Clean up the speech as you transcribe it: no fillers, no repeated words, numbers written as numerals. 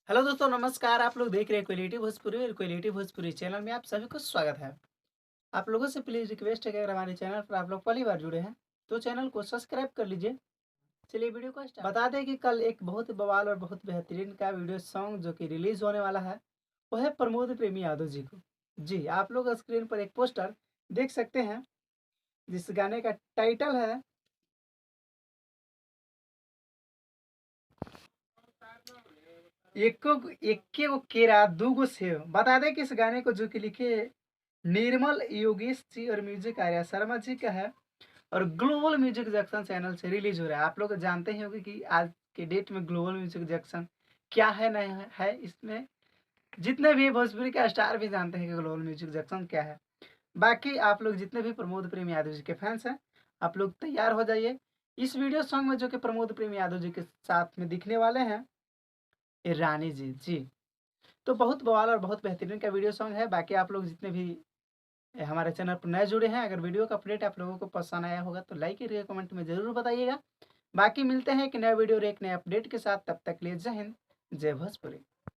Hello दोस्तों, नमस्कार। आप लोग देख रहे हैं क्वालिटी भोजपुरी और क्वालिटी भोजपुरी चैनल में आप सभी को स्वागत है। आप लोगों से प्लीज़ रिक्वेस्ट है कि अगर हमारे चैनल पर आप लोग पहली बार जुड़े हैं, तो चैनल को सब्सक्राइब कर लीजिए। चलिए वीडियो को स्टार्ट बता दें कि कल एक बहुत बवाल और बहुत बेहतरीन का वीडियो सॉन्ग जो कि रिलीज़ होने वाला है, वो है प्रमोद प्रेमी यादव जी को। जी, आप लोग स्क्रीन पर एक पोस्टर देख सकते हैं, जिस गाने का टाइटल है एको एके गो केरा दूगो सेव। बता दें कि इस गाने को जो कि लिखे निर्मल योगेश जी और म्यूजिक आर्या शर्मा जी का है और ग्लोबल म्यूजिक जंक्शन चैनल से रिलीज हो रहा है। आप लोग जानते ही होंगे कि आज के डेट में ग्लोबल म्यूजिक जंक्शन क्या है, नहीं है। इसमें जितने भी भोजपुरी का स्टार भी जानते हैं कि ग्लोबल म्यूजिक जंक्शन क्या है। बाकी आप लोग जितने भी प्रमोद प्रेम यादव जी के फैंस हैं, आप लोग तैयार हो जाइए। इस वीडियो सॉन्ग में जो कि प्रमोद प्रेम यादव जी के साथ में दिखने वाले हैं ये रानी जी। जी, तो बहुत बवाल और बहुत बेहतरीन का वीडियो सॉन्ग है। बाकी आप लोग जितने भी हमारे चैनल पर नए जुड़े हैं, अगर वीडियो का अपडेट आप लोगों को पसंद आया होगा तो लाइक करिए, कमेंट में ज़रूर बताइएगा। बाकी मिलते हैं एक नए वीडियो और एक नए अपडेट के साथ। तब तक के लिए जय हिंद, जय भोजपुरी।